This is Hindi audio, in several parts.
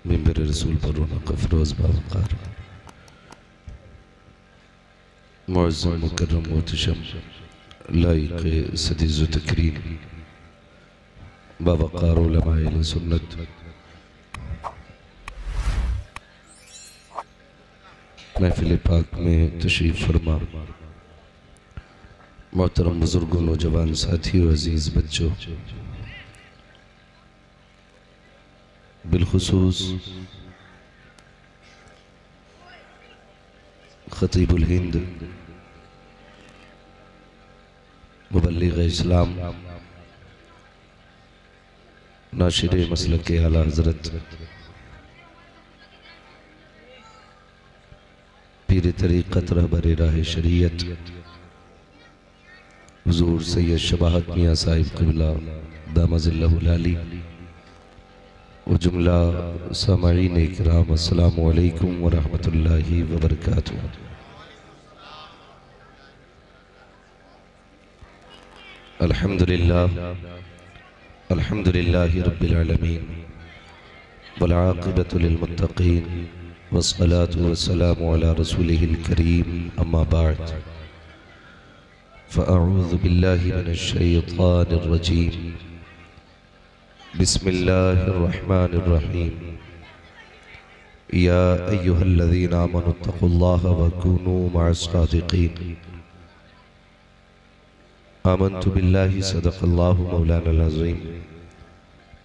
मिंबर रसूल पर रौनक अफरोज़ बावक़ार मुअज़्ज़म मुकर्रम मोहतशम लाइक़ सदीज़ व तकरीम बावक़ार उलमाए अहले सुन्नत महफ़िल पाक में तशरीफ़ फरमा मोहतरम बुज़ुर्गों, नौजवान साथियों, अज़ीज़ बच्चों, बिलखुसूस ख़तीबुल हिंद मुबल्लिग़ इस्लाम नाशिर मसलक आला हज़रत पीर तरीक़त रहबर राह शरीयत हुज़ूर सैयद शबाहत मियाँ साहिब क़िबला दामज़िल्लहुल आली व जुमला सामईन इकराम अस्सलामु अलैकुम व रहमतुल्लाहि व बरकातुहू। अल्हम्दुलिल्लाहि रब्बिल आलमीन वल आक़िबतु लिल मुत्तक़ीन वस्सलातु वस्सलामु अला रसूलिहिल करीम अम्मा बाद फ़अऊज़ु बिल्लाहि मिनश शैतानिर रजीम बिस्मिल्लाहिर रहमानिर रहीम या अय्युहल्लज़ीना आमनुत्तक़ुल्लाहा व कूनू मअस सादिक़ीन आमन्तु बिल्लाहि सदक़ल्लाहु मौलानाल अज़ीम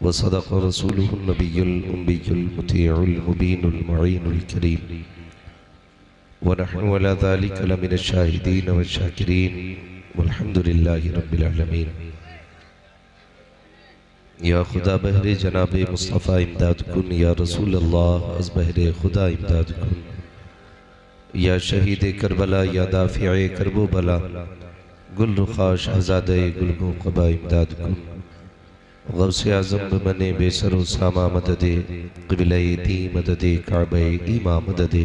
व सदक़ रसूलुहुन नबियुल उम्मियुल मुतीउल मुबीनुल मुईनुल करीम व नहनु अला ज़ालिका लमिनश शाहिदीन व शाकिरीन वल्हम्दुलिल्लाहि रब्बिल आलमीन। या खुदा बहरे जनाब मुस्तफ़ा इमदाद कुन, या रसूल अल्लाह अज़ बहरे खुदा इमदाद कुन, या शहीद करबला, या दाफ़िए करबो बला, गुल रुखा शहज़ादे गुलगो क़बा इमदाद कुन, गौसे आज़म बमने बेसरो सामा मददे क़िबले दी मददे काबे ईमा मददे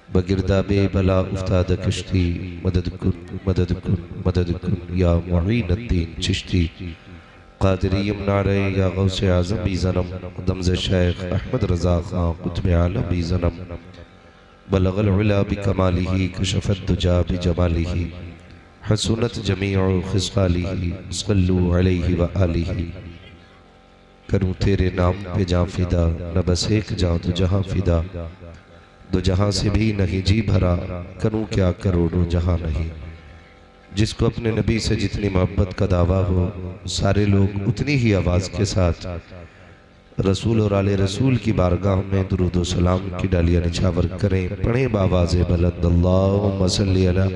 बगिरदाबे बला उफ्ताद कश्ती मदद कुन मदद कुन मदद कुन, या मुईनुद्दीन चिश्ती क़ादिरी यमनारे, या गौसे आज़म भी ज़नम दमज़ शेख अहमद रज़ा ख़ां कुतुब आलम भी ज़नम बलगल उला बिकमालिही कशफ़त दुजा बिजमालिही हसुनत जमीउ खिस्क़ालिही सल्लु अलैहि व आलिही। करूँ तेरे नाम पे जाँ फ़िदा, न बस एक जाँ तो जहाँ फ़िदा, दो जहाँ से भी नहीं जी भरा, करूँ क्या करोड़ों जहाँ नहीं। जिसको अपने नबी से जितनी मोहब्बत का दावा हो, सारे लोग उतनी ही आवाज़ के साथ रसूल और आले रसूल की बारगाह में दुरूद व सलाम की डालियाँ निछावर करें। पढ़ें बावाज़े बुलंद अल्लाहुम्मा सल्ली अला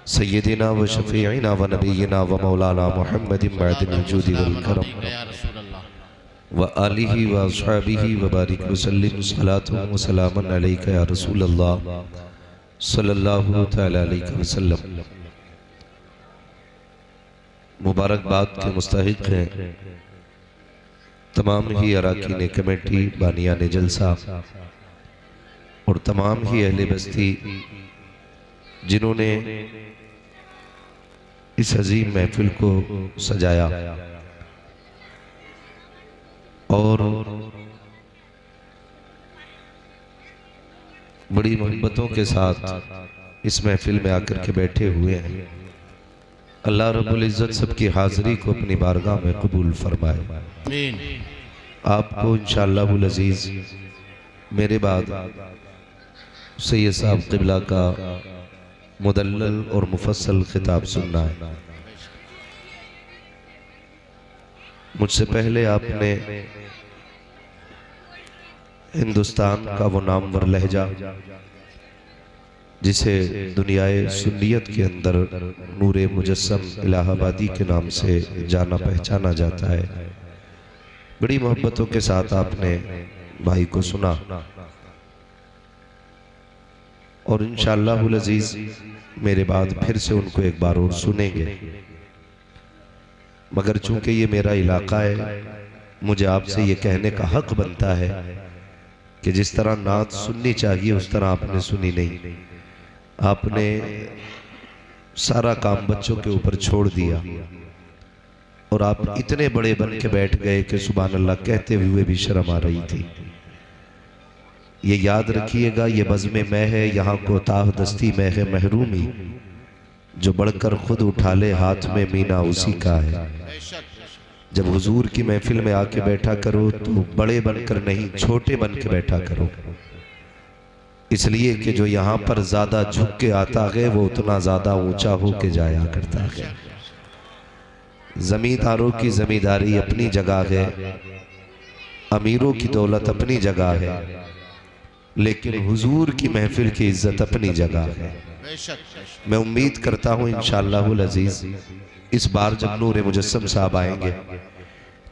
सय्यदिना व शफ़ीइना व नबीना व मौलाना मुहम्मदिन मअदिल वजूदि वल करम व आलिहि व अस्हाबिहि व बारिक व सल्लिम सलातुन व सलामन अलैका या रसूल अल्लाह सल्लल्लाहु तआला अलैहि वसल्लम। मुबारकबाद के मुस्तहिक़ हैं तमाम ही अराकीन कमेटी, बानियान जलसा और तमाम ही अहले बस्ती जिन्होंने इस अजीम महफिल को सजाया और बड़ी मोहब्बतों के साथ इस महफिल में आकर के बैठे हुए हैं। अल्लाह रब्बुल इज़्ज़त सबकी हाज़िरी को अपनी बारगाह में कबूल फरमाए। आपको इंशाअल्लाहुल अज़ीज़ मेरे बाद सैयद साहब क़िबला का मुदल्लल और मुफस्सल खिताब सुनना है। मुझसे पहले आपने हिंदुस्तान का वो नामवर लहजा जिसे दुनियाए सुन्नियत के अंदर नूरे मुजस्सम इलाहाबादी के नाम से जाना पहचाना जाता है, बड़ी मोहब्बतों के साथ आपने भाई को सुना और इंशाअल्लाहुल अज़ीज़ मेरे बाद फिर से उनको एक बार और सुनेंगे। मगर चूंकि ये मेरा इलाका है, मुझे आपसे ये कहने का हक बनता है कि जिस तरह नात सुननी चाहिए उस तरह आपने सुनी नहीं। आपने सारा काम बच्चों के ऊपर छोड़ दिया और आप इतने बड़े बन के बैठ गए कि सुभान अल्लाह कहते हुए भी शर्म आ रही थी। ये याद रखिएगा, ये बज़्म में है, यहाँ कोताह दस्ती में है महरूमी, जो बढ़कर खुद उठा ले हाथ में मीना उसी का है। जब हुजूर की महफिल में आके बैठा करो तो बड़े बनकर नहीं, छोटे बन के बैठा करो, इसलिए कि जो यहाँ पर ज्यादा झुक के आता है वो उतना ज्यादा ऊंचा होके जाया करता है। जमींदारों की जमींदारी अपनी जगह है, अमीरों की दौलत अपनी जगह है, लेकिन हुजूर की महफिल की इज्जत अपनी जगह है। मैं उम्मीद करता हूँ इंशाअल्लाहुल अजीज इस बार जब नूर मुजस्सम साहब आएंगे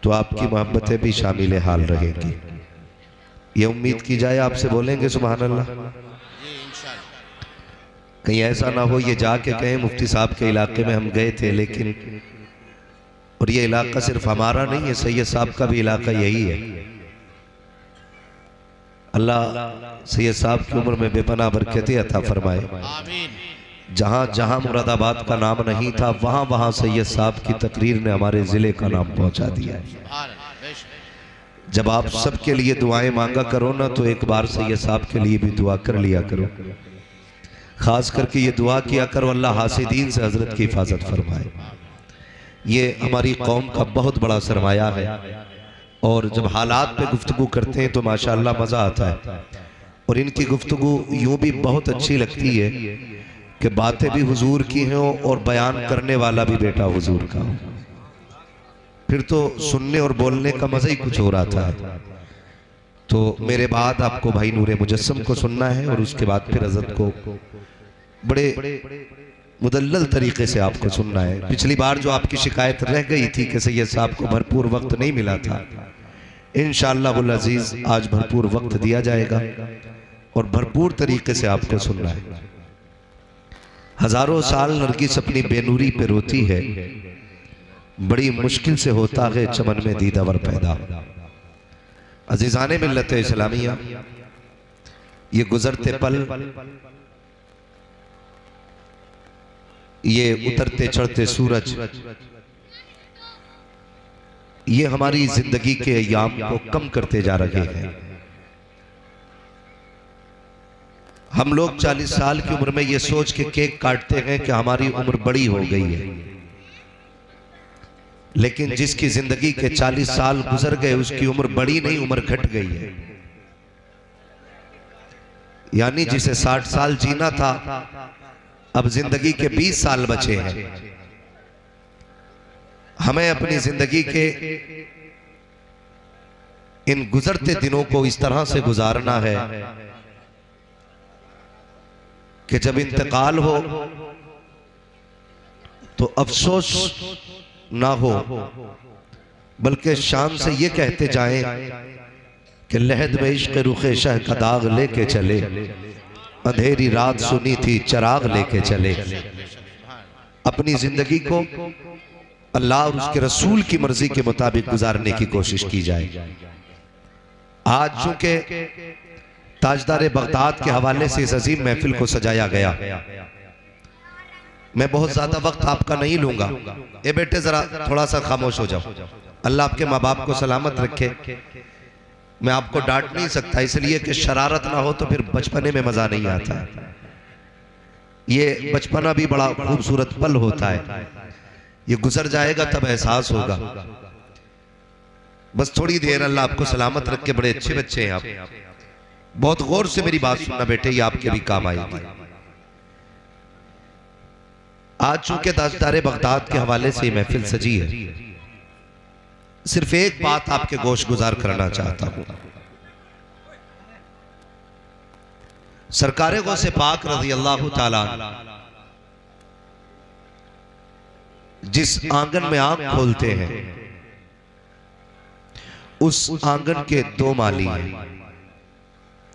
तो आपकी मोहब्बतें भी शामिल हाल रहेंगी। ये उम्मीद की जाए, आपसे बोलेंगे सुभान अल्लाह। कहीं ऐसा ना हो ये जाके कहें मुफ्ती साहब के इलाके में हम गए थे, लेकिन और ये इलाका सिर्फ हमारा नहीं है, सैयद साहब का भी इलाका यही है। अल्लाह सैयद साहब की उम्र में बेपनाह बरकतें अता फरमाए। जहाँ जहाँ मुरादाबाद का नाम नहीं था वहाँ वहाँ सैयद साहब की तकरीर ने हमारे ज़िले का नाम पहुँचा दिया है। जब आप सबके लिए दुआएं मांगा करो ना तो एक बार सैयद साहब के लिए भी दुआ कर लिया करो। खास करके ये दुआ किया करो अल्लाह हासिदीन से हजरत की हिफाजत फरमाए। ये हमारी कौम का बहुत बड़ा सरमाया है और जब हालात पे गुफ्तगू करते हैं तो माशाअल्लाह मज़ा आता है। और इनकी गुफ्तगू यूँ भी बहुत अच्छी लगती है कि बातें भी हुजूर की हों और बयान करने वाला भी बेटा हुजूर का हो, फिर तो सुनने और बोलने का मज़ा ही कुछ हो रहा था। तो मेरे बाद आपको भाई नूरे मुजस्सम को सुनना है और उसके बाद फिर हज़रत को बड़े मुदल्लल तरीके से आपको सुनना है। पिछली बार जो आपकी शिकायत रह गई थी कि सैयद साहब को भरपूर वक्त नहीं मिला था, इंशाअल्लाहुल अजीज आज भरपूर वक्त दिया जाएगा और भरपूर तरीके से आपको सुनना है। हजारों साल नरगिस अपनी बेनूरी पे रोती है, बड़ी मुश्किल से होता है चमन में दीदावर पैदा। अजीजाने मिल्लत इस्लामिया, ये गुजरते पल, ये उतरते चढ़ते सूरज, ये हमारी जिंदगी के अय्याम को कम करते जा रहे हैं। हम लोग 40 साल की उम्र में ये सोच के केक काटते हैं कि हमारी उम्र बड़ी हो गई है, लेकिन जिसकी जिंदगी के 40 साल गुजर गए उसकी उम्र बड़ी नहीं, उम्र घट गई है। यानी जिसे 60 साल जीना था अब जिंदगी के 20 साल बचे हैं। हमें अपनी जिंदगी के इन गुजरते दिनों को इस तरह से गुजारना है कि जब इंतकाल हो तो अफसोस ना हो, बल्कि शान से ये कहते जाएं कि लहद में इश्क़ रुखे शह का दाग लेके चले, अंधेरी रात सुनी थी चराग लेके चले। अपनी जिंदगी को अल्लाह और उसके रसूल की मर्जी के मुताबिक गुजारने की कोशिश की जाए। आज चूंकि ताजदार बगदाद के हवाले से इस अजीम महफिल को सजाया गया, मैं बहुत ज्यादा वक्त आपका नहीं लूंगा। ए बेटे जरा थोड़ा सा खामोश हो जाओ, अल्लाह आपके माँ बाप को सलामत रखे। मैं आपको डांट नहीं सकता इसलिए कि शरारत ना हो तो फिर बचपने में मजा नहीं आता। ये बचपना भी बड़ा खूबसूरत पल होता है, ये गुजर जाएगा तब एहसास होगा। बस थोड़ी देर, अल्लाह आपको सलामत रख के। बड़े अच्छे बच्चे हैं आप, बहुत गौर से मेरी बात सुनना बेटे, ये आपके भी काम आएगी। आज चूंकि ताजदार बगदाद के हवाले से महफिल सजी है, सिर्फ एक बात आपके गोश गुजार करना चाहता हूं। सरकारे गौसे पाक रज़ी अल्लाह ताला जिस आंगन में आंख खोलते हैं उस आंगन के दो माली हैं,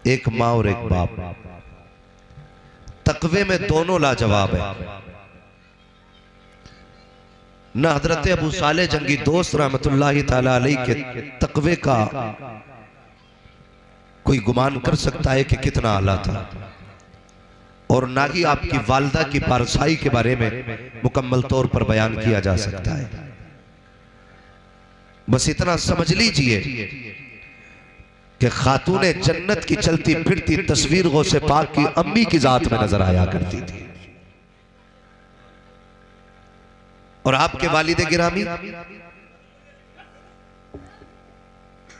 एक माँ और एक बाप। तकवे में दोनों लाजवाब है। न हजरत अबू साले जंगी दोस्त रहमतुल्लाहि ताला अलैहि के तकवे का कोई गुमान कर सकता है कि कितना आला था, और ना ही आपकी वालदा की पारसाई के बारे में मुकम्मल तौर पर बयान किया जा सकता है। बस इतना समझ लीजिए कि खातूने जन्नत की चलती फिरती तस्वीर गौसे पाक की अम्मी की जात में नजर आया करती थी। और आपके वालिद गिरामी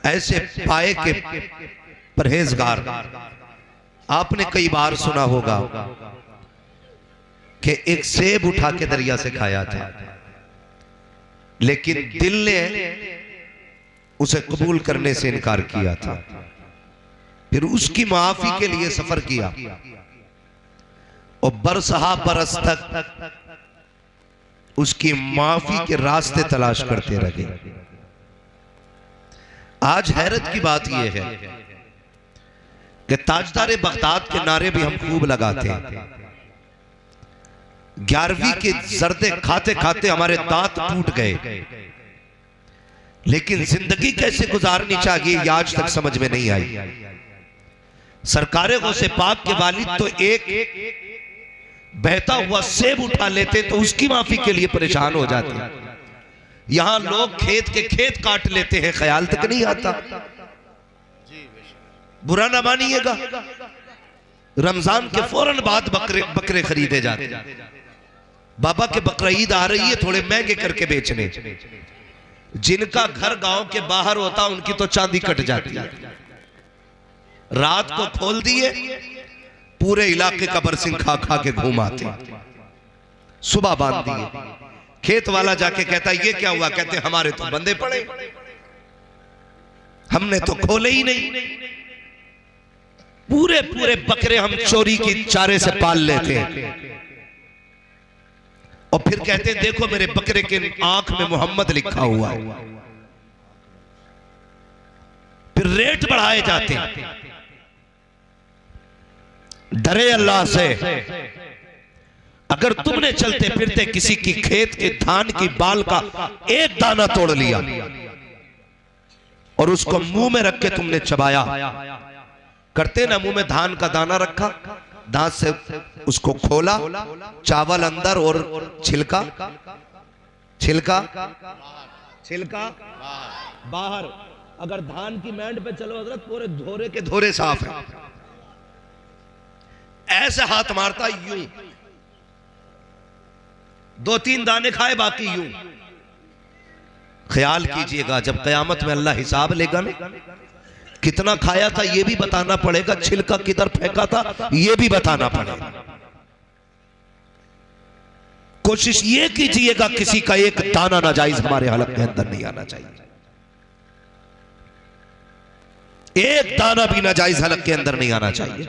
ऐसे पाए के परहेजगार, आपने कई बार सुना होगा कि एक सेब उठा के दरिया से खाया था, लेकिन दिल ने उसे कबूल करने से इनकार किया था। फिर उसकी माफी के लिए सफर किया और बरसहा बरस तक उसकी माफी के रास्ते तलाश करते रहे। आज हैरत की बात यह है कि ताजदार बगदाद के नारे भी हम खूब लगाते हैं। 11वीं के जर्दे खाते खाते हमारे दांत टूट गए, लेकिन जिंदगी कैसे गुजारनी चाहिए ये आज तक समझ में नहीं आई। सरकारे गौसे पाक के वालिद तो एक बहता हुआ सेब उठा लेते तो उसकी माफी के लिए परेशान हो जाते। यहां लोग खेत के खेत काट लेते हैं, ख्याल तक नहीं आता। बुरा ना मानिएगा, रमजान के फौरन बाद बकरे खरीदे जाते। बाबा के बकरा ईद आ रही है, थोड़े महंगे करके बेचने। जिनका घर गांव के बाहर होता उनकी तो चांदी कट जाती है। रात को खोल दिए, पूरे इलाके का बरसिंग खा खा के घूम आते। सुबह बांध दिए, खेत वाला जाके कहता ये क्या हुआ? कहते हमारे तो बंदे पड़े, हमने तो खोले ही नहीं। पूरे पूरे बकरे हम चोरी की चारे से पाल लेते हैं और फिर कहते हैं देखो मेरे बकरे के आंख में मोहम्मद लिखा हुआ है। फिर रेट बढ़ाए जाते हैं। डरे अल्लाह से, अगर तुमने चलते फिरते किसी की खेत के धान की बाल का एक दाना तोड़ लिया और उसको मुंह में रख के तुमने चबाया, करते ना मुंह में धान का दाना रखा, दांत से उसको खोला, चावल अंदर और छिलका छिलका छिलका बाहर। अगर धान की मैंड पे चलो हजरत पूरे धोरे के धोरे साफ है। ऐसे हाथ मारता यूं, 2-3 दाने खाए बाकी यूं। ख्याल कीजिएगा जब कयामत में अल्लाह हिसाब लेगा ना, कितना खाया था यह भी बताना पड़ेगा, छिलका किधर फेंका था यह भी बताना पड़ेगा। कोशिश ये कीजिएगा किसी का एक दाना नाजायज हमारे हलक के अंदर नहीं आना चाहिए। एक दाना भी नाजायज हलक के अंदर नहीं आना चाहिए।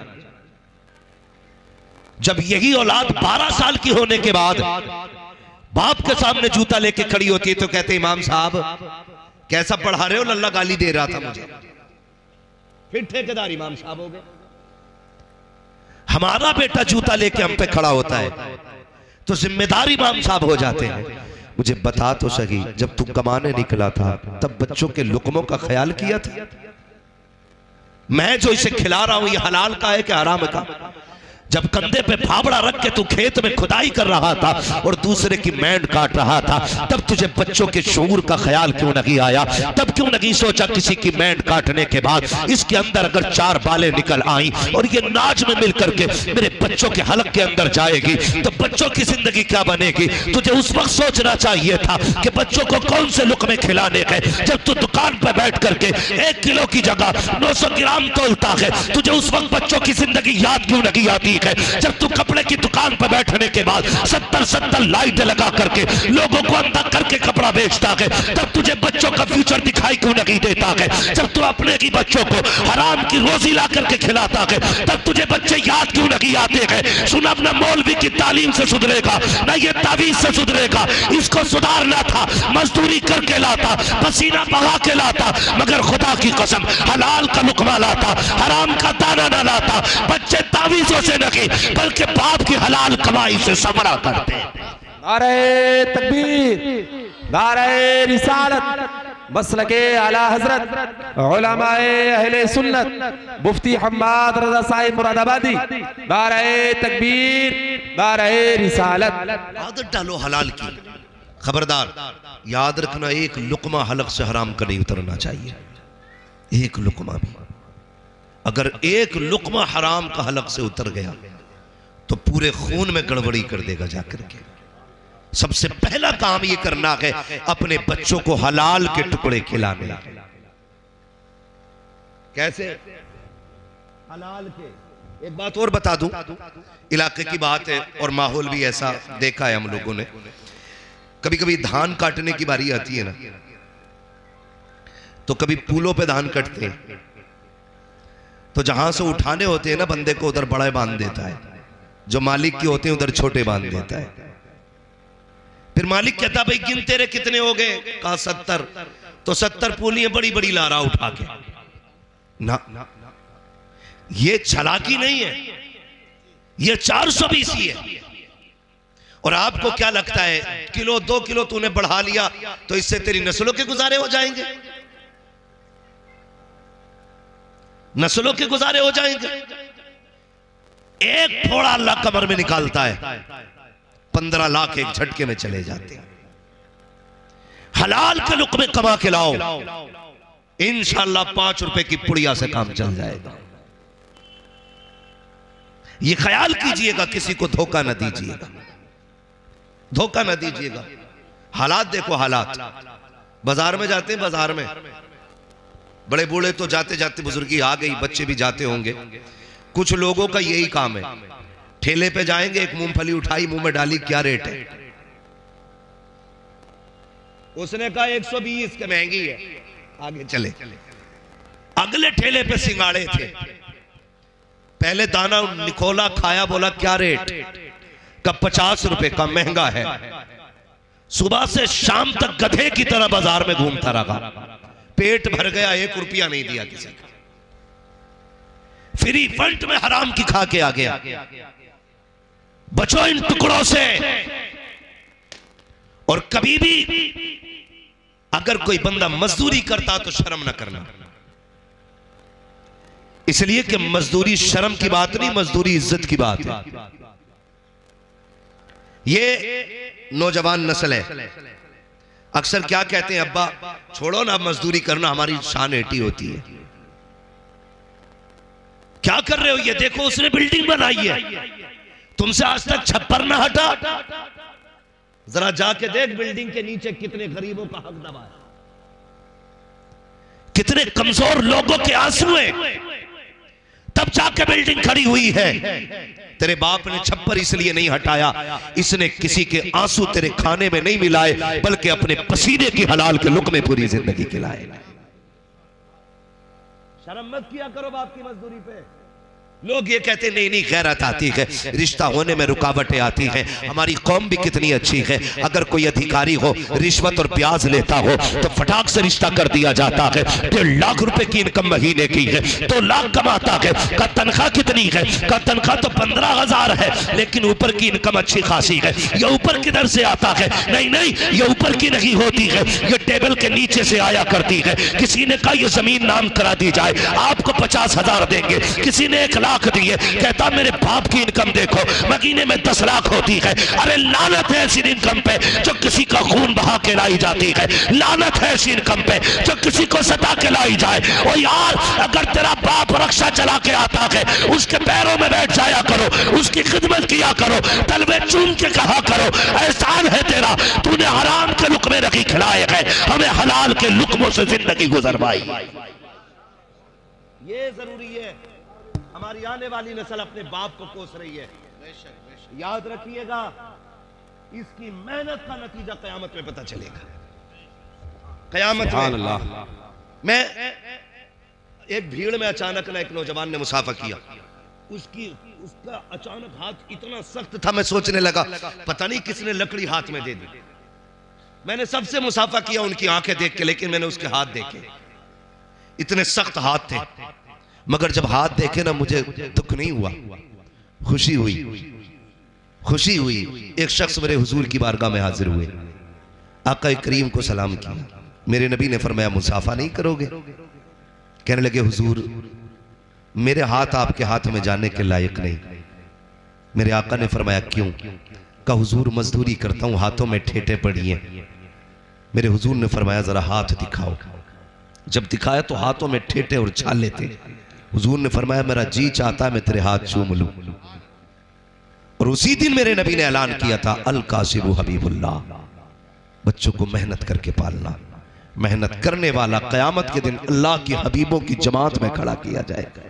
जब यही औलाद 12 साल की होने के बाद बाप के सामने जूता लेके खड़ी होती है तो कहते इमाम साहब कैसा पढ़ा रहे हो? लल्ला गाली दे रहा था मुझे। फिर ठेकेदार इमाम साहब हो गए। हमारा बेटा जूता लेके हम पे खड़ा होता है तो जिम्मेदार इमाम साहब हो जाते हैं। मुझे बता तो सही, जब तू कमाने निकला था तब बच्चों के लुकमों का ख्याल किया था? मैं जो इसे खिला रहा हूं ये हलाल का है कि हराम का? जब कंधे पे फावड़ा रख के तू खेत में खुदाई कर रहा था और दूसरे की मैंड काट रहा था, तब तुझे बच्चों के शऊर का ख्याल क्यों नहीं आया? तब क्यों नहीं सोचा किसी की मैंड काटने के बाद इसके अंदर अगर 4 बालें निकल आई और ये नाज में मिल करके मेरे बच्चों के हलक के अंदर जाएगी तो बच्चों की जिंदगी क्या बनेगी? तुझे उस वक्त सोचना चाहिए था कि बच्चों को कौन से लुकमे खिलाने के। जब तू दुकान पर बैठ करके 1 किलो की जगह 900 ग्राम तोलता है, तुझे उस वक्त बच्चों की जिंदगी याद क्यों नहीं आती है? जब तू कपड़े की दुकान पर बैठने के बाद 70 लाइटें लगा करके लोगों को अंधा करके कपड़ा बेचता है, तब तुझे बच्चों का फ्यूचर दिखाई क्यों नहीं देता है? जब तू अपने की बच्चों को हराम की रोजी ला करके खिलाता है, तब तुझे बच्चे याद क्यों नहीं आते हैं? सुन, अपना मौलवी की तालीम से सुधरेगा ना, ये तावीज से सुधरेगा। इसको सुधारना था, मजदूरी करके लाता, पसीना बहा के लाता, मगर खुदा की कसम हलाल का लुकमा लाता, हराम का दाना ना लाता। बच्चे तावीजों से नहीं बल्कि बाप की हलाल कमाई से समरा करते। नारे तकबीर, नारे रिसालत, मसलके आला हजरत उलमाए अहले सुन्नत मुफ्ती हम्माद रजा साहिब मुरादाबादी। नारे तकबीर, नारे रिसालत। आदत डालो हलाल की, खबरदार याद रखना, एक लुकमा हलक से हराम का नहीं उतरना चाहिए। एक लुकमा भी, अगर एक लुकमा हराम का हलक से उतर गया तो पूरे खून में गड़बड़ी कर देगा जाकर के। सबसे पहला काम ये करना है अपने बच्चों को हलाल के टुकड़े खिलाने। कैसे? हलाल के। एक बात और बता दूं, इलाके की बात है और माहौल भी ऐसा देखा है हम लोगों ने। कभी कभी धान काटने की बारी आती है ना, तो कभी पुलों पे धान कटते हैं, तो जहां से उठाने होते हैं ना बंदे को, उधर बड़े बांध देता है, जो मालिक के होते हैं उधर छोटे बांध देता है। फिर मालिक कहता भाई गिन तेरे कितने हो गए? कहा 70। तो 70 पूलियां बड़ी बड़ी ला रहा उठा के ना, ये चालाकी नहीं है, ये 420 ही है। और आपको क्या लगता है किलो 2 किलो तूने बढ़ा लिया तो इससे तेरी नस्लों के गुजारे हो जाएंगे? नस्लों के गुजारे हो जाएंगे? एक थोड़ा अल्लाह कमर में निकालता है, 15 लाख एक झटके में चले जाते हैं। हलाल के लुक़मे कमा के लाओ, इंशाअल्लाह 5 रुपए की पुड़िया से काम चल जाएगा। ये ख्याल कीजिएगा, किसी को धोखा न दीजिएगा, धोखा न दीजिएगा। हालात देखो, हालात बाजार में जाते हैं, बाजार में बड़े बूढ़े तो जाते जाते, बुजुर्गी आ गई, बच्चे भी जाते होंगे। कुछ लोगों का यही काम है, ठेले पे जाएंगे, एक मूंगफली उठाई, मुंह में डाली, क्या रेट है? उसने कहा 120 के, महंगी है, आगे चले। अगले ठेले पे सिंगाड़े थे, पहले दाना निकोला, खाया, बोला क्या रेट? कब 50 रुपए का, महंगा है। सुबह से शाम तक गधे की तरह बाजार में घूमता रहा, पेट भर गया, 1 रुपया नहीं दिया किसी को। फ्री फंड में हराम की खा के आ गया। बचो इन टुकड़ों से। और कभी भी अगर कोई बंदा मजदूरी करता तो शर्म ना करना, इसलिए कि मजदूरी शर्म की बात नहीं, मजदूरी इज्जत की बात है। ये नौजवान नस्ल है, अक्सर क्या कहते हैं, अब्बा छोड़ो ना मजदूरी करना, हमारी शान एटी होती है। क्या कर रहे हो? ये देखो उसने बिल्डिंग बनाई है, तुमसे आज तक छप्पर ना हटा। जरा जाके देख बिल्डिंग के नीचे कितने गरीबों का हक दबा है, कितने कमजोर लोगों के आंसू हैं, तब जाके बिल्डिंग खड़ी हुई है। तेरे बाप ने छप्पर इसलिए नहीं हटाया, इसने किसी के आंसू तेरे खाने में नहीं मिलाए, बल्कि अपने पसीने की हलाल के लुक़मे पूरी जिंदगी खिलाए। शर्म मत किया करो बाप की मजदूरी पे। लोग ये कहते नहीं नहीं गैरत आती है, रिश्ता होने में रुकावटें आती हैं। हमारी कौम भी कितनी अच्छी है, अगर कोई अधिकारी हो रिश्वत और ब्याज लेता हो तो फटाक से रिश्ता कर दिया जाता है। 1.5 लाख रुपए की इनकम महीने की है, 2 लाख कमाता है, का तनख्वाह कितनी है? का तनख्वाह तो 15,000 है, लेकिन ऊपर की इनकम अच्छी खासी है। ये ऊपर किधर से आता है? नहीं नहीं, ये ऊपर की नहीं होती है, ये टेबल के नीचे से आया करती है। किसी ने कहा ये जमीन नाम करा दी जाए, आपको 50,000 देंगे। किसी ने 1 लाख दिए, कहता मेरे बाप की इनकम देखो, महीने में 10 लाख होती है। अरे लानत है ऐसी इनकम पे जो किसी का खून बहा के लाई जाती है, लानत है ऐसी इनकम पे जो किसी को सता के लाई जाए। और यार अगर तेरा बाप रक्षा चला के आता है, उसके पैरों में बैठ जाया करो, उसकी खिदमत किया करो, तलवे चूम के कहा करो एहसान है तेरा, तूने हराम के लुक़मे रखी खिलाए हैं, हमें हलाल के लुक़मों से जिंदगी गुजरवाई। ये जरूरी है। हमारी आने वाली नस्ल अपने बाप को कोस रही है, याद रखिएगा, इसकी मेहनत का नतीजा कयामत में पता चलेगा। कयामत में मैं एक भीड़ में अचानक ना एक नौजवान ने मुसाफा किया, उसका अचानक हाथ इतना सख्त था, मैं सोचने लगा पता नहीं किसने लकड़ी हाथ में दे दी। मैंने सबसे मुसाफा किया उनकी आंखें देख के, लेकिन मैंने उसके हाथ देखे, इतने सख्त हाथ थे। मगर जब हाथ देखे ना मुझे दुख नहीं हुआ, खुशी हुई, खुशी हुई। एक शख्स मेरे हुजूर की बारगाह में हाजिर हुए, आका करीम को सलाम किया। मेरे नबी ने फरमाया मुसाफा नहीं करोगे? कहने लगे हुजूर मेरे हाथ आपके हाथ में जाने के लायक नहीं। मेरे आका ने फरमाया क्यों? का हुजूर मजदूरी करता हूं, हाथों में ठेठे पड़ी हैं। मेरे हुजूर ने फरमाया जरा हाथ दिखाओ। जब दिखाया तो हाथों में ठेठे और छाले थे। हुजूर ने फरमाया मेरा जी चाहता है मैं तेरे हाथ चूम लूं। और उसी दिन मेरे नबी ने ऐलान किया था अल कासिबु हबीबुल्लाह, बच्चों को मेहनत करके पालना। मेहनत करने वाला क़यामत के दिन अल्लाह के हबीबों की जमात में खड़ा किया जाएगा,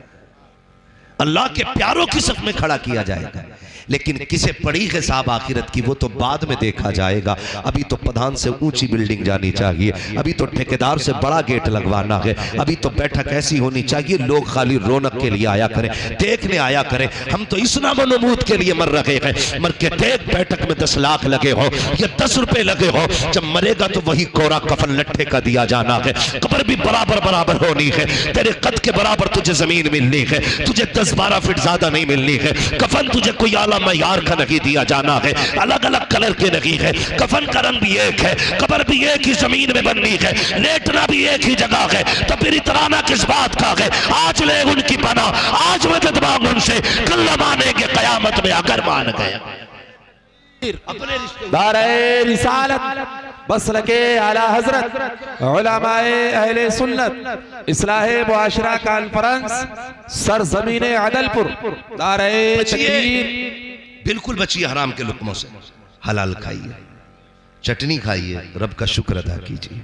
अल्लाह के प्यारों की सफ में खड़ा किया जाएगा। लेकिन किसे पड़ी है साहब आखिरत की, वो तो बाद में देखा जाएगा। अभी तो प्रधान से ऊंची बिल्डिंग जानी चाहिए, अभी तो ठेकेदार से बड़ा गेट लगवाना है, अभी तो बैठक ऐसी होनी चाहिए लोग खाली रौनक के लिए आया करें, देखने आया करें। हम तो इस नामो नमूद के लिए मर रहे हैं, मर के देख बैठक में 10 लाख लगे हो या 10 रुपए लगे हो, जब मरेगा तो वही कोरा कफन लट्ठे का दिया जाना है। कब्र भी बराबर बराबर होनी है, तेरे कद के बराबर तुझे जमीन मिलनी है, तुझे 10-12 फीट ज्यादा नहीं मिलनी है। कफन तुझे कोई मयार का नहीं दिया जाना है, अलग अलग कलर के नहीं है। कफन का रंग भी एक है, कब्र भी एक ही जमीन में बननी है, लेटना भी एक ही जगह है। तो फिर इतराना किस बात का है? आज ले उनकी पना, आज मदद मांग उनसे, कल मानेंगे कयामत में अगर मान गए। अपने दारे रिसालत मसलके आला हजरत उलमाए अहले सुन्नत इस्लाहे मुआशरा कॉन्फ्रेंस सरजमीन अदलपुर दारे तकबीर। बिल्कुल बचिए हराम के लुक्मों से, हलाल खाइए, चटनी खाइए, रब का शुक्र अदा कीजिए,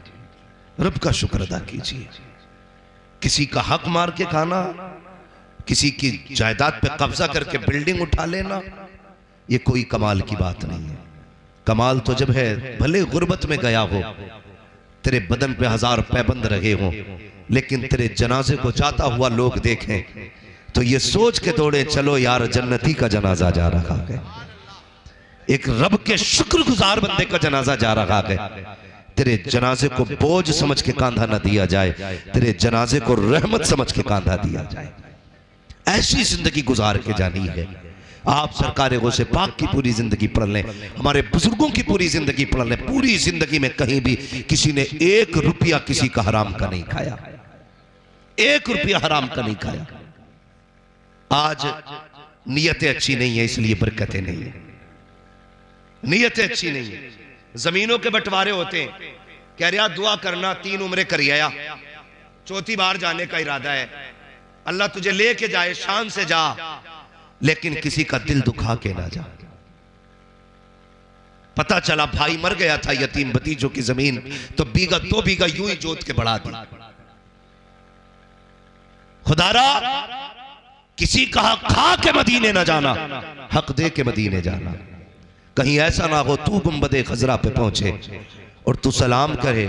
रब का शुक्र अदा कीजिए। किसी का हक मार के खाना, किसी की जायदाद पे कब्जा करके बिल्डिंग उठा लेना, ये कोई कमाल की बात नहीं है। कमाल तो जब है भले गुर्बत में गया हो, तेरे बदन पे 1000 पैबंद रहे हो, लेकिन तेरे जनाजे को जाता हुआ लोग देखें तो ये सोच के दौड़े चलो यार जन्नती का जनाजा जा रहा है, एक रब के शुक्रगुजार बंदे का जनाजा जा रहा है। तेरे जनाजे को बोझ समझ के कांधा न दिया जाए, तेरे जनाजे को रहमत समझ के कांधा दिया जाए। ऐसी जिंदगी गुजार के जानी है। आप सरकार गौसे पाक की पूरी जिंदगी पढ़ लें, हमारे बुजुर्गों की पूरी जिंदगी पढ़ लें, पूरी जिंदगी में कहीं भी किसी ने 1 रुपया किसी का हराम का नहीं खाया, 1 रुपया हराम का नहीं खाया। आज नीयतें अच्छी नहीं है इसलिए बरकतें नहीं है, नीयतें अच्छी नहीं है। जमीनों के बंटवारे होते हैं, कह रहा दुआ करना 3 उम्रें कर आया, 4थी बार जाने का इरादा है, अल्लाह तुझे लेके जाए, शान से जा, लेकिन किसी का दिल दुखा के ना जा। पता चला भाई मर गया था, यतीम भतीजों की जमीन तो बीघा 2 बीघा यूं ही जोत के बढ़ा दी। खुदारा किसी का हक खा के मदीने ना जाना, हक दे के मदीने जाना। कहीं ऐसा ना हो तू गुंबदे खजरा पे पहुंचे और तू सलाम करे,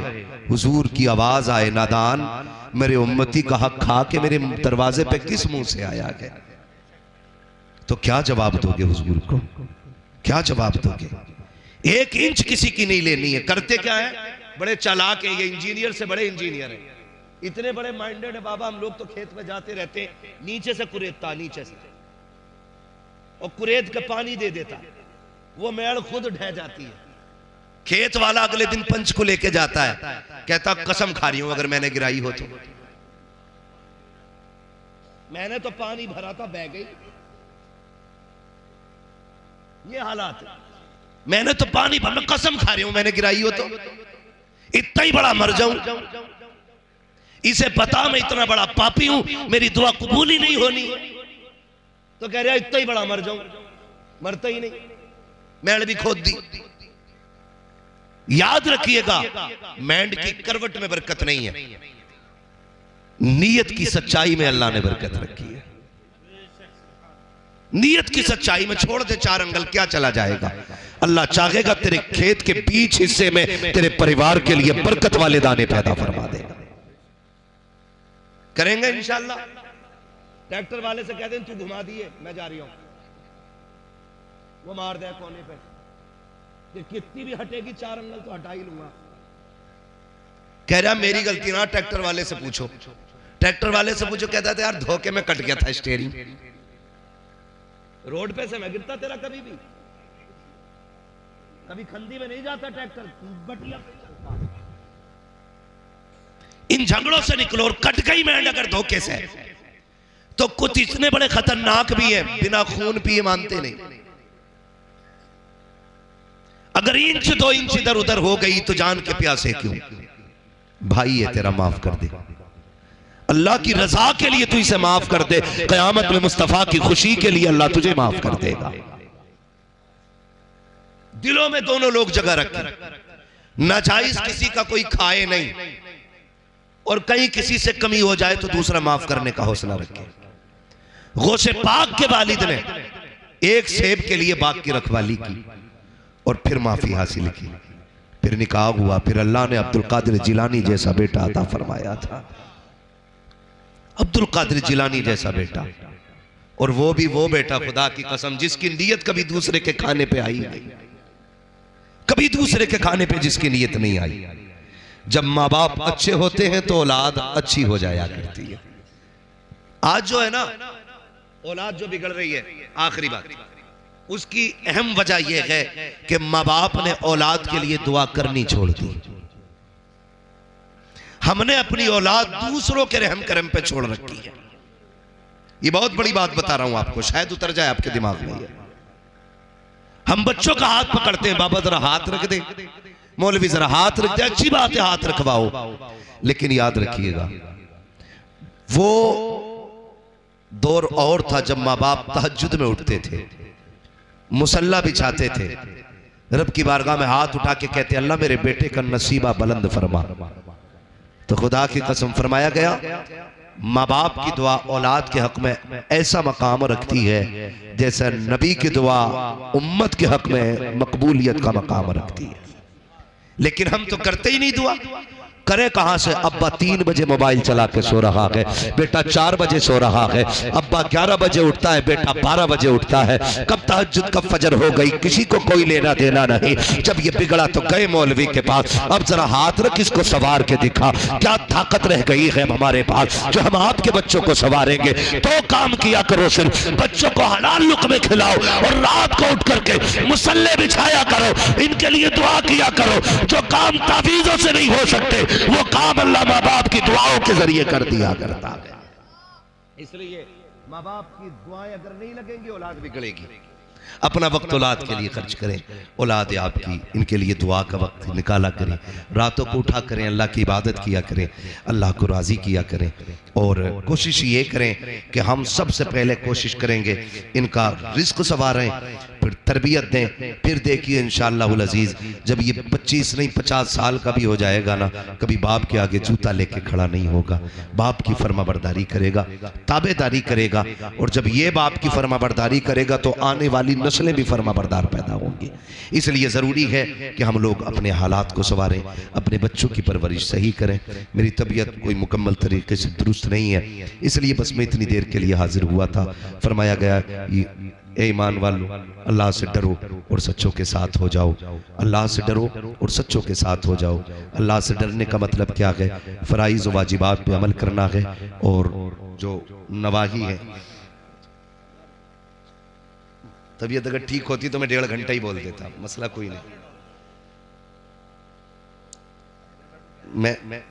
हुजूर की आवाज आए नादान मेरे उम्मती का हक खा के मेरे दरवाजे पे किस मुंह से आया गया। तो क्या जवाब दोगे हुजूर को, क्या जवाब दोगे? 1 इंच किसी की नहीं लेनी है। करते क्या है, बड़े चालाक है, ये इंजीनियर से बड़े इंजीनियर है, इतने बड़े माइंडेड है। बाबा हम लोग तो खेत में जाते रहते, नीचे से कुरेदता, नीचे से, और कुरेद के पानी दे देता, वो मेड़ खुद ढह जाती है। खेत वाला अगले दिन पंच को लेके जाता है, कहता कसम खा रही हूं अगर मैंने गिराई हो तो, मैंने तो पानी भरा था बह गई, ये हालात है। मैंने तो पानी भरा, कसम खा रही हूं मैंने गिराई हो तो, इतना ही बड़ा मर जाऊं, इसे पता मैं इतना बड़ा पापी हूं, मेरी दुआ कबूल ही नहीं होनी, तो कह रहा इतना ही बड़ा मर जाऊं, मरता ही नहीं, मैंड भी खोद दी। याद रखिएगा मैंड की करवट में बरकत नहीं है, नीयत की सच्चाई में अल्लाह ने बरकत रखी है। नीयत की सच्चाई में छोड़ दे 4 अंगल, क्या चला जाएगा। अल्लाह चाहेगा तेरे खेत के बीच हिस्से में तेरे परिवार के लिए बरकत वाले दाने पैदा फरमा देगा। करेंगे इंशाअल्लाह। ट्रैक्टर वाले से कह दें तू घुमा दिए, मैं जा रही हूं, वो मार दे कोने पे, कि कितनी भी हटेगी 4 अंगल तो हटा ही लूंगा। कह रहा मेरी गलती ना, ट्रैक्टर वाले से पूछो, ट्रैक्टर वाले से पूछो, कहता था यार धोखे में कट गया था स्टीयरिंग, रोड पे से मैं गिरता तेरा कभी भी, कभी खंदी में नहीं जाता ट्रैक्टर, बटिया पे चलता। इन झगड़ों से निकलो, और कट गई मैंड अगर धोखे से, तो कुछ इतने बड़े खतरनाक भी हैं बिना खून पिए मानते नहीं। अगर इंच 2 इंच इधर उधर हो गई तो जान के प्यासे क्यों, भाई है तेरा, माफ कर दे। अल्लाह की रजा के लिए तू इसे माफ कर दे, क़यामत में मुस्तफा की खुशी के लिए अल्लाह तुझे माफ कर देगा। दिलों में दोनों लोग जगह रखें, नाजायज किसी का कोई खाए नहीं, और कहीं किसी से कमी हो जाए तो दूसरा माफ करने का हौसला रखे। गौसे पाक के वालिद ने एक सेब के लिए बाग की रखवाली की और फिर माफी हासिल की, फिर निकाह हुआ, फिर अल्लाह ने अब्दुल कादिर जिलानी जैसा बेटा अता फरमाया था। अब्दुल कादिर जिलानी जैसा बेटा, और वो भी वो बेटा खुदा की कसम जिसकी नीयत कभी दूसरे के खाने पे आई नहीं, कभी दूसरे के खाने पे जिसकी नीयत नहीं आई। जब माँ बाप अच्छे होते हैं तो औलाद अच्छी हो जाया करती है। आज जो है ना औलाद जो बिगड़ रही है, आखिरी बात, उसकी अहम वजह यह है कि माँ बाप ने औलाद के लिए दुआ करनी छोड़ दी। हमने अपनी औलाद दूसरों के रहम करम पे छोड़ रखी है। ये बहुत बड़ी बात बता रहा हूं आपको, शायद उतर जाए आपके दिमाग में। हम बच्चों का हाथ पकड़ते हैं, बाबा जरा हाथ रख दे, मौलवी जरा हाथ रख दे, अच्छी बात है हाथ रखवाओ, लेकिन याद रखिएगा वो दौर और था जब माँ बाप तहज्जुद में उठते थे, मुसल्ला बिछाते थे, रब की बारगाह में हाथ उठा के कहते अल्लाह मेरे बेटे का नसीबा बुलंद फरमा। तो खुदा की कसम फरमाया गया, माँ बाप की दुआ औलाद के हक में ऐसा मकाम रखती है जैसा नबी की दुआ उम्मत के हक में मकबूलियत का मकाम रखती है। लेकिन हम तो करते ही नहीं दुआ। करे कहां से? अब्बा 3 बजे मोबाइल चला के सो रहा है, बेटा 4 बजे सो रहा है, अब्बा 11 बजे उठता है, बेटा 12 बजे उठता है, कब तहज्जुद कब फजर हो गई, किसी को कोई लेना देना नहीं। जब ये बिगड़ा तो गए मौलवी के पास, अब जरा हाथ रख इसको सवार के दिखा, क्या ताकत रह गई है हमारे पास जो हम आपके बच्चों को सवारेंगे। तो काम किया करो, सिर्फ बच्चों को हलाल लुक़्मे खिलाओ और रात को उठ करके मुसल्ले बिछाया करो, इनके लिए दुआ किया करो। जो काम तावीज़ों से नहीं हो सकते वो काम अल्लाह माँ बाप की दुआओं के जरिए कर दिया करता है। इसलिए माँ बाप की दुआएं अगर नहीं लगेंगी औलाद बिगड़ेगी। अपना वक्त औलाद के लिए खर्च करें, औलाद आपकी, इनके लिए दुआ का वक्त निकाला करें, रातों को उठा करें, अल्लाह की इबादत किया करें, अल्लाह को राज़ी किया करें। और कोशिश ये करें कि हम सबसे पहले कोशिश करेंगे इनका रिस्क संवारें, फिर तरबियत दें, फिर देखिए इंशाअल्लाहुल अज़ीज़ जब ये 25 नहीं 50 साल का भी हो जाएगा ना, कभी बाप के आगे जूता लेके खड़ा नहीं होगा, बाप की फरमाबरदारी करेगा, ताबेदारी करेगा। और जब ये बाप की फरमाबरदारी करेगा तो आने वाली नस्लें भी फरमाबरदार पैदा होंगी। इसलिए ज़रूरी है कि हम लोग अपने हालात को संवारें, अपने बच्चों की परवरिश सही करें। मेरी तबीयत कोई मुकम्मल तरीके से दुरुस्त नहीं है, इसलिए बस मैं इतनी देर के लिए हाजिर हुआ था। फरमाया गया ए ईमान वालों, अल्लाह से डरो और सच्चों के साथ हो जाओ, अल्लाह से डरो और सच्चों के साथ हो जाओ। अल्लाह से डरने का मतलब क्या है? फ़राइज़ व वाजिबात पे अमल करना है, और जो नवाही है। तबीयत अगर ठीक होती तो मैं 1.5 घंटा ही बोल देता, मसला कोई नहीं। मैं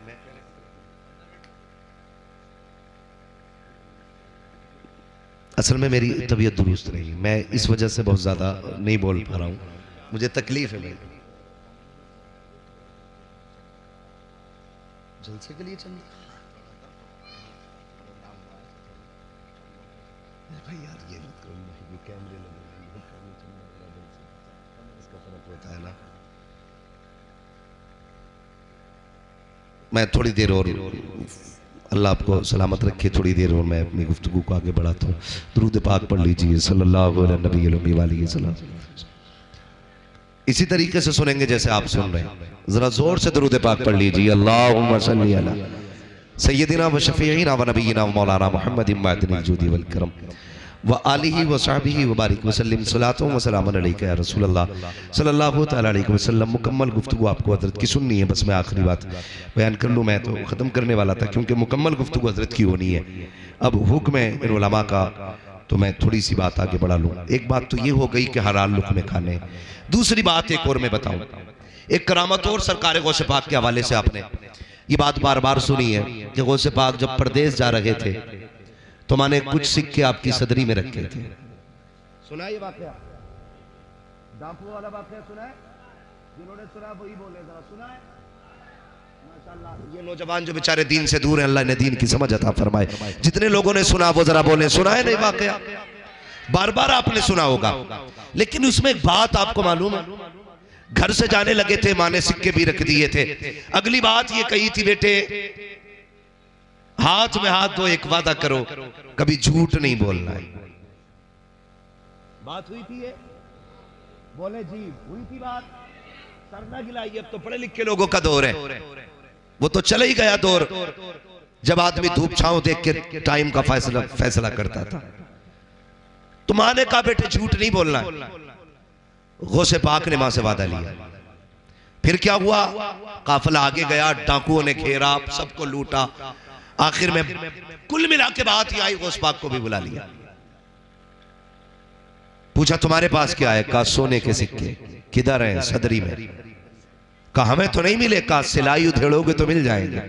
असल में मेरी तबीयत दुरुस्त नहीं, मैं इस वजह से बहुत ज़्यादा नहीं बोल पा रहा हूँ, मुझे तकलीफ है। जलसे के लिए चलिए भाई यार, ये मत करो, कैमरे लगे इसका फर्क होता है ना। मैं थोड़ी देर और, अल्लाह आपको सलामत रखे, थोड़ी देर और मैं अपनी गुफ्तगू को आगे बढ़ाता हूँ। दुरूद पाक पढ़ लीजिए सल्लल्लाहु अलैहि वसल्लम। इसी तरीके से सुनेंगे जैसे आप सुन रहे हैं, जरा जोर से दुरूद पाक पढ़ लीजिए। अल्लाहुम्मा सल्ली अला सय्यदिना व शफीईना व नबीना व मौलाना मुहम्मदिन मादिनिल जुदी वल करम व आलिहि व सहबिहि व बारिक वसल्लम सलातुन व सलामुन अलैका या रसूल अल्लाह सल्लल्लाहु तआला अलैहि वसल्लम। मुकम्मल गुफ्तगू आपको हज़रत की सुननी है, बस मैं आखिरी बात बयान कर लूँ। मैं तो ख़त्म करने वाला था क्योंकि मुकम्मल गुफ्तगू हज़रत की होनी है। अब हुक्म है इन उलमा का, तो मैं थोड़ी सी बात आगे बढ़ा लूँ। एक बात तो ये हो गई कि हलाल लुक़्मे खाने। दूसरी बात एक और मैं बताऊँ, एक करामत और सरकार गौसे पाक के हवाले से आपने ये बात बार बार सुनी है कि गौसे पाक जब परदेश जा रहे थे तो मैंने कुछ सिक्के आपकी सदरी में रखे थे। सुना ये वाकया, डाकू वाला वाकया सुना है? जिन्होंने सुना वही बोले, जरा सुना है माशाअल्लाह। ये नौजवान जो बेचारे दीन से दूर हैं, अल्लाह ने दीन की समझ अता फरमाए। जितने लोगों ने सुना वो जरा बोले, सुना है नहीं वाकया? बार बार आपने सुना होगा, लेकिन उसमें एक बात आपको मालूम है, घर से जाने लगे थे, माँ ने सिक्के भी रख दिए थे। अगली बात ये कही थी, बेटे हाथ में हाथ दो, एक वादा करो कभी झूठ नहीं बोलना है। बात हुई थी ये? बोले जी हुई थी बात, सर ना गिलाई। अब तो पढ़े लिखे लोगों का दौर है, वो तो चला ही गया दौर जब आदमी धूप छांव देख के टाइम का फैसला करता था। तो माँ ने कहा बेटे झूठ नहीं बोलना। गौसे पाक ने मां से वादा लिया। फिर क्या हुआ, काफिला आगे गया, डाकुओं ने घेरा, सबको लूटा। आखिर में कुल मिला के बात ही आई, गौस पाक को भी बुला लिया। पूछा तुम्हारे पास क्या है? कहा सोने के सिक्के। किधर है? सदरी में। कहा हमें तो नहीं मिले। कहा सिलाई उधेड़ोगे तो मिल जाएंगे।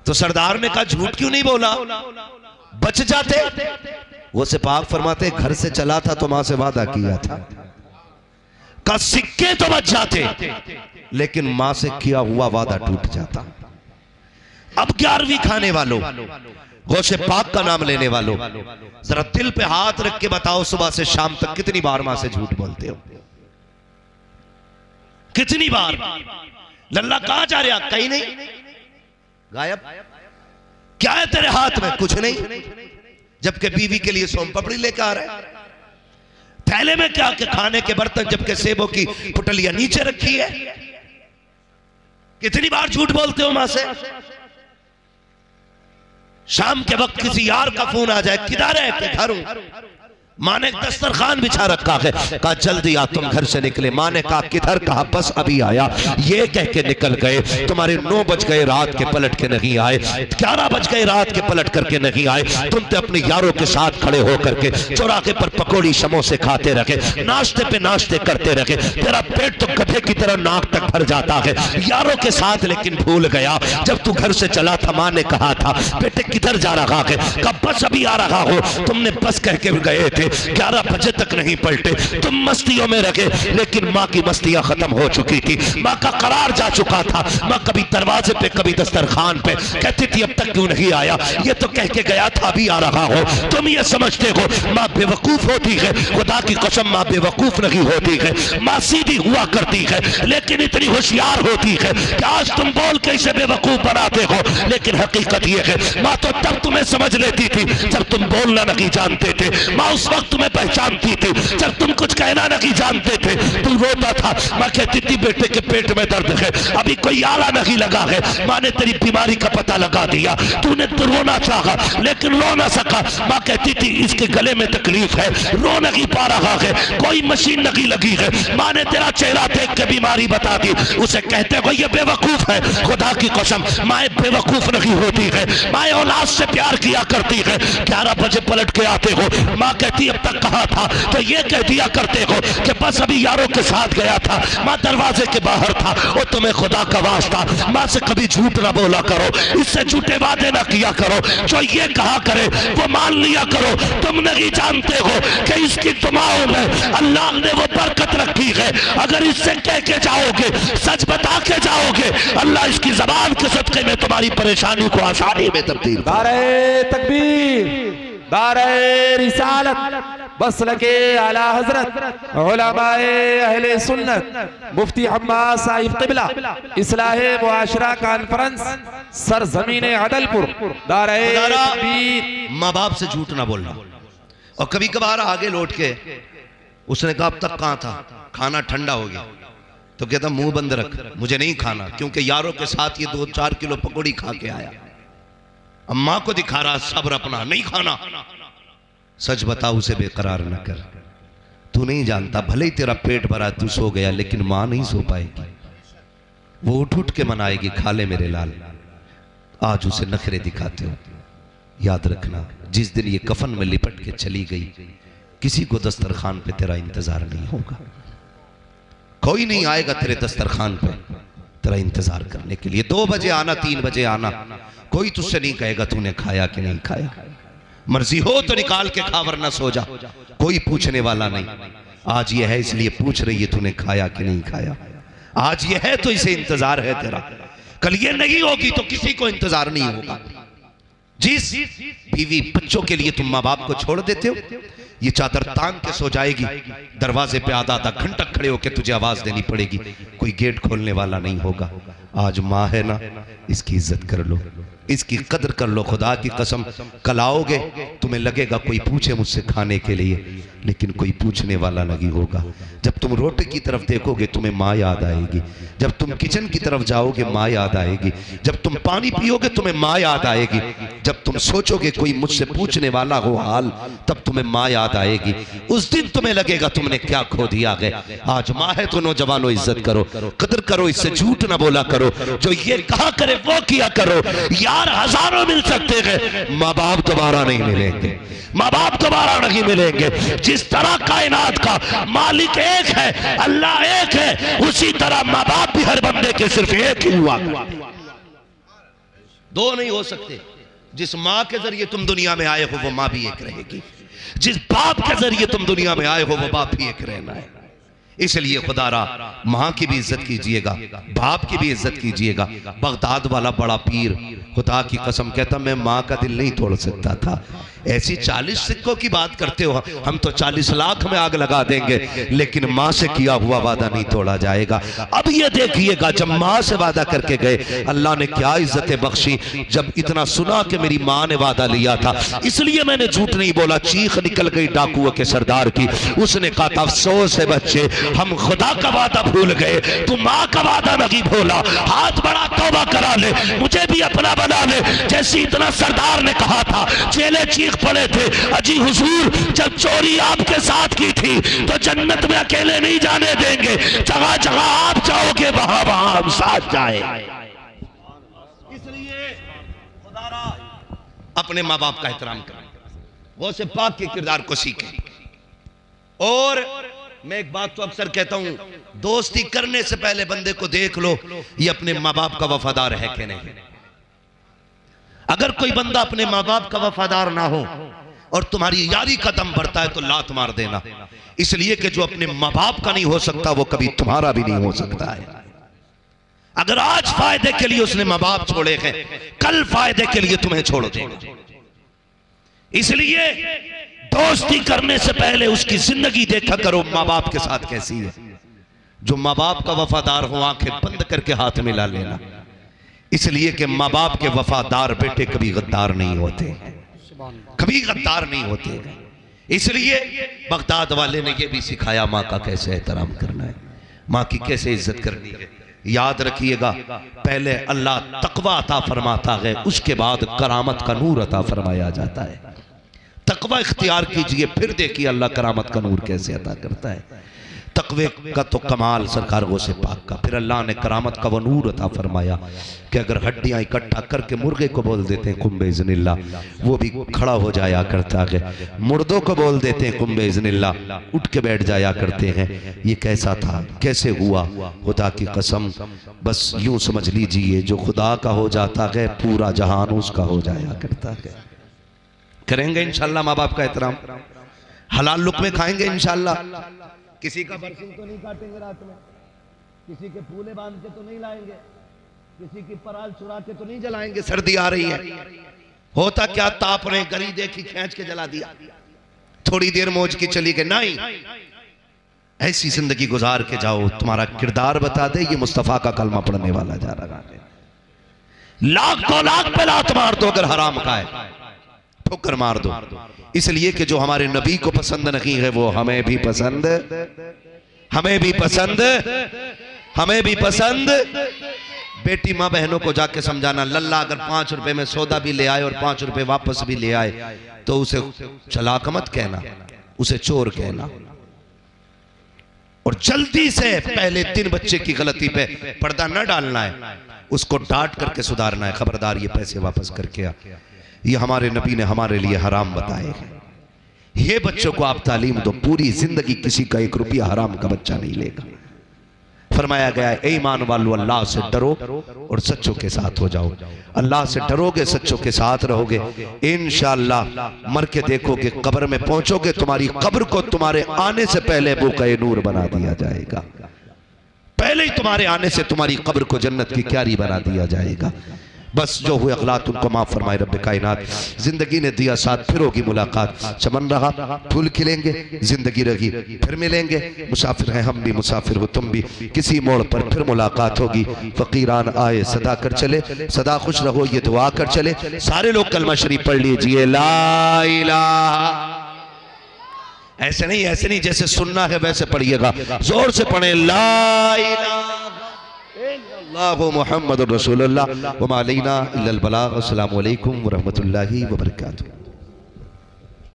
तो सरदार ने कहा झूठ क्यों नहीं बोला, बच जाते। वो से पाक फरमाते घर से चला था तो मां से वादा किया था। कहा सिक्के तो बच जाते, लेकिन मां से किया हुआ वादा टूट जाता। अब 11वीं खाने वालों, गौसे पाक का नाम लेने वालों, जरा दिल पे हाथ रख के बताओ सुबह से शाम तक कितनी बार मां से झूठ बोलते हो? कितनी बार? लल्ला कहां जा रहा? कहीं नहीं, गायब। क्या है तेरे हाथ में? कुछ नहीं। जबकि बीवी के लिए सोम पापड़ी लेकर आ रहा है। थैले में क्या के खाने के बर्तन, जबकि सेबों की पुटलियां नीचे रखी है। कितनी बार झूठ बोलते हो मां से? शाम के वक्त किसी यार का फोन आ जाए, किधर है? कि घर हूं। मां ने दस्तरखान बिछा रखा है। कहा जल्दी आ, तुम घर से निकले। मां ने कहा किधर? कहा बस अभी आया। ये कह के निकल गए। तुम्हारे 9 बज गए रात के, पलट के नहीं आए। 11 बज गए रात के, पलट करके नहीं आए। तुम तो अपने यारों के साथ खड़े होकर के चौराहे पर पकौड़ी समोसे खाते रहे, नाश्ते पे नाश्ते करते रहे। तेरा पेट तो गधे की तरह नाक तक भर जाता है यारों के साथ। लेकिन भूल गया जब तू घर से चला था, मां ने कहा था बेटे किधर जा रहा है? कहा बस अभी आ रहा हो। तुमने बस कह के गए थे, 11 बजे तक नहीं पलटे। तुम मस्तियों में रखे, लेकिन माँ की मस्तियां खत्म हो चुकी थी। माँ का करार जा चुका था। माँ कभी दरवाजे पे, कभी दस्तरखान पे कहती थी अब तक क्यों नहीं आया? ये तो कह के गया था अभी आ रहा हो। तुम ये समझते हो माँ बेवकूफ होती है? खुदा की कसम माँ बेवकूफ नहीं होती है। माँ सीधी हुआ करती है, लेकिन इतनी होशियार होती है कि आज तुम बोल के इसे बेवकूफ बनाते हो, लेकिन हकीकत ये है माँ तो तब तुम्हें समझ लेती थी जब तुम बोलना नहीं जानते थे। माँ उस वक्त तुम्हें पहचानती थी जब तुम कुछ कहना नहीं जानते थे। तुम रोता था, माँ कहती थी बेटे के पेट में दर्द है, अभी कोई आला नहीं लगा है। माँ ने तेरी बीमारी का पता लगा दिया। तूने तो रोना चाहा लेकिन रो ना सका। माँ कहती थी इसके गले में तकलीफ है, रो नहीं पा रहा है, कोई मशीन नहीं लगी है। माँ ने तेरा चेहरा देख के बीमारी बता दी। उसे कहते हो ये बेवकूफ है। खुदा की कसम माँ बेवकूफ नहीं होती है। माँ औलाद से प्यार किया करती है। 11 बजे पलट के आते हो, माँ कहती अब तक कहा था, तो ये कह दिया करते हो कि बस अभी यारों के साथ गया था। माँ दरवाजे के बाहर था। और तुम्हें खुदा का वास्ता माँ से कभी झूठ ना बोला करो, इससे झूठे वादे ना किया करो। जो ये कहा करे वो मान लिया करो। तुम नहीं जानते हो कि इसकी दुआओं में अल्लाह ने वो बरकत रखी है। अगर इससे कह के जाओगे, सच बता के जाओगे, अल्लाह इसकी जबान के सदके में तुम्हारी परेशानी को आसानी में तब्दील। नारे तकबीर, नारे रिसालत, मसलके आला हजरत उलमाए अहले सुन्नत मुफ्ती हम्माद साहिब क़िबला इस्लाहे मुआशरा कॉन्फ्रेंस सरजमीने अदलपुर। नारे तकबीर। माँ बाप से झूठ ना बोलना। और कभी कभार आगे लौट के उसने कहा अब तक कहाँ था, खाना ठंडा हो गया, तो कहता मुंह बंद रख, मुझे नहीं खाना, क्योंकि यारों के साथ ये 2-4 किलो पकौड़ी खा के आया। अम्मा को दिखा रहा सब्र अपना, नहीं खाना। सच बता उसे बेकरार न कर। तू नहीं जानता भले ही तेरा पेट भरा तू सो गया, लेकिन मां नहीं सो पाएगी। वो उठ उठ के मनाएगी खा ले मेरे लाल। आज उसे नखरे दिखाते हो। याद रखना जिस दिन ये कफन में लिपट के चली गई, किसी को दस्तरखान पे तेरा इंतजार नहीं होगा। कोई नहीं आएगा तेरे दस्तरखान पे तेरा इंतजार करने के लिए। 2 बजे आना, 3 बजे आना, कोई तुझसे नहीं कहेगा तूने खाया कि नहीं खाया। मर्जी हो तो निकाल के खा वरना सो जा, कोई पूछने वाला नहीं। आज ये है इसलिए पूछ रही है तूने खाया कि नहीं खाया। आज ये है तो इसे इंतजार है तेरा, कल ये नहीं होगी तो किसी को इंतजार नहीं होगा। जिस बीवी बच्चों के लिए तुम माँ बाप को छोड़ देते हो, ये चादर तान के सो जाएगी, दरवाजे पे आधा आधा घंटा खड़े होकर तुझे आवाज देनी पड़ेगी, कोई गेट खोलने वाला नहीं होगा। आज माँ है ना, इसकी इज्जत कर लो, इसकी कदर कर लो। खुदा की कसम, कल आओगे तुम्हें लगेगा कोई पूछे मुझसे खाने के लिए, लेकिन कोई पूछने वाला नहीं होगा। जब तुम रोटी की तरफ देखोगे तुम्हें माँ याद आएगी, जब तुम किचन की तरफ जाओगे माँ याद आएगी, जब तुम पानी पियोगे तुम्हें माँ याद आएगी, जब तुम सोचोगे कोई मुझसे पूछने वाला हो हाल, तब तुम्हें माँ याद आएगी। उस दिन तुम्हें लगेगा तुमने क्या खो दिया है। आज माँ है तो नौजवानों इज्जत करो, कदर करो, इससे झूठ ना बोला करो, जो ये कहा करे वो किया करो। यार हजारों मिल सकते हैं, माँ बाप दोबारा नहीं मिलेंगे, माँ बाप दोबारा नहीं मिलेंगे। जिस तरह कायनात का मालिक एक है, अल्लाह एक है, उसी तरह माँ बाप भी हर बंदे के सिर्फ एक ही हुआ, दो नहीं हो सकते। जिस माँ के जरिए तुम दुनिया में आए हो वो माँ भी एक रहेगी, जिस बाप के जरिए तुम दुनिया में आए हो वो बाप भी एक रहना है। इसलिए खुदारा माँ की भी इज्जत कीजिएगा, बाप की भी इज्जत कीजिएगा। बगदाद वाला बड़ा पीर खुदा की कसम कहता मैं माँ का दिल नहीं तोड़ सकता था। ऐसी 40 सिक्कों की बात करते हो, हम तो 40 लाख में आग लगा देंगे, लेकिन माँ से किया हुआ वादा नहीं तोड़ा जाएगा। अब ये देखिएगा, जब माँ से वादा करके गए अल्लाह ने क्या इज्जतें बख्शी। जब इतना सुना कि मेरी माँ ने वादा लिया था, इसलिए मैंने झूठ नहीं बोला। चीख निकल गई डाकुओं के सरदार की, उसने कहा था अफसोस है बच्चे, हम खुदा का वादा भूल गए, तू माँ का वादा नहीं भूला। हाथ बड़ा तौबा करा ले, मुझे भी अपना बना ले। जैसे इतना सरदार ने कहा था, चेले चीख पड़े थे, अजी हुजूर जब चोरी आपके साथ की थी तो जन्नत में अकेले नहीं जाने देंगे, जगह जगह आप जाओगे वहां वहां हम साथ जाए। इसलिए खुदारा अपने माँ बाप का एहतराम करें, वो से पाक के किरदार को सीखें। और मैं एक बात तो अक्सर कहता हूं, दोस्ती करने से पहले बंदे को देख लो ये अपने माँ बाप का वफादार है कि नहीं। अगर कोई बंदा अपने माँ बाप का वफादार ना हो और तुम्हारी यारी का दम बढ़ता है तो लात मार देना, इसलिए कि जो अपने माँ बाप का नहीं हो सकता वो कभी तुम्हारा भी नहीं हो सकता है। अगर आज फायदे के लिए उसने माँ बाप छोड़े हैं, कल फायदे के लिए तुम्हें छोड़ देगा। इसलिए दोस्ती करने से पहले उसकी जिंदगी देखा करो माँ बाप के साथ कैसी है। जो माँ बाप का वफादार हो आंखें बंद करके हाथ मिला लेना, इसलिए कि माँ बाप के वफादार बेटे कभी गद्दार नहीं होते, कभी गद्दार नहीं होते। इसलिए बगदाद वाले ने यह भी सिखाया माँ का कैसे एहतराम करना है, माँ की कैसे इज्जत करनी है। याद रखिएगा, पहले अल्लाह तकवा अता फरमाता है, उसके बाद करामत का नूर अता फरमाया जाता है। तकवा इख्तियार कीजिए, फिर देखिए अल्लाह करामत का नूर कैसे अता करता है। तकवे का तो कमाल सरकार गौसे पाक का। फिर अल्लाह ने करामत का वो नूर अता फरमाया कि अगर हड्डियां इकट्ठा करके मुर्गे को बोल देते हैं कुंबे इज़्निल्लाह, वो भी खड़ा हो जाया करता है। मुर्दों को बोल देते हैं कुंबे इज़्निल्लाह, उठ के बैठ जाया करते हैं। ये कैसा था, कैसे हुआ? खुदा की कसम, बस यूं समझ लीजिए, जो खुदा का हो जाता है पूरा जहान उसका हो जाया करता है। करेंगे इंशाल्लाह माँ बाप का एहतराम, हलाल लुक़मे खाएंगे इंशाल्लाह, किसी का बरसिंग तो नहीं काटेंगे रात में, किसी के फूले बांध के तो नहीं लाएंगे, किसी की पराल चुरा के तो नहीं जलाएंगे। सर्दी आ रही है, होता क्या ताप रहे, गरी देखी खींच के जला दिया, थोड़ी देर मौज की चली गई। नहीं, ऐसी जिंदगी गुजार के जाओ, तुम्हारा किरदार बता दे ये मुस्तफा का कलमा पढ़ने वाला जा रहा है। लाख को लाख पे लात मार दो, अगर हराम का है ठोकर मार दो, इसलिए कि जो हमारे नबी को पसंद नहीं है वो हमें भी पसंद, हमें भी पसंद, हमें भी पसंद। बेटी माँ बहनों को जाके समझाना, लल्ला अगर 5 रुपए में सौदा भी ले आए और 5 रुपए वापस भी ले आए तो उसे चलाक मत कहना, उसे चोर कहना। और जल्दी से पहले 3 बच्चे की गलती पे पर्दा न डालना है, उसको डांट करके सुधारना है, खबरदार ये पैसे वापस करके आ। ये हमारे नबी ने हमारे लिए हराम बताए हैं। ये बच्चों को आप तालीम दो, पूरी जिंदगी किसी का 1 रुपया हराम का बच्चा नहीं लेगा। फरमाया गया है, ईमान वालों अल्लाह से डरो और सच्चों के साथ हो जाओ। अल्लाह से डरोगे, सच्चों के साथ रहोगे, इंशाअल्लाह मर के देखोगे, कब्र में पहुंचोगे, तुम्हारी कब्र को तुम्हारे आने से पहले बुक़े नूर बना दिया जाएगा। पहले ही तुम्हारे आने से तुम्हारी कब्र को जन्नत की क्यारी बना दिया जाएगा। बस जो हुए अखलात उनको माफ़ फरमाए रब्बे कायनात। जिंदगी ने दिया साथ, फिर होगी मुलाकात। चमन रहा फूल खिलेंगे, जिंदगी रही फिर मिलेंगे। मुसाफिर हैं हम भी, मुसाफिर हो तुम भी, किसी मोड़ पर फिर मुलाकात होगी। फकीरान आए सदा कर चले, सदा खुश रहो ये दुआ कर चले। सारे लोग कलमा शरीफ पढ़ लीजिए, ला इलाहा। ऐसे नहीं जैसे सुनना है वैसे पढ़िएगा, जोर से पढ़े, ला इलाहा मुहम्मद रसूलुल्लाह व मा अलैना इल्लल बलाग। अस्सलामु अलैकुम व रहमतुल्लाहि व बरकातुहू।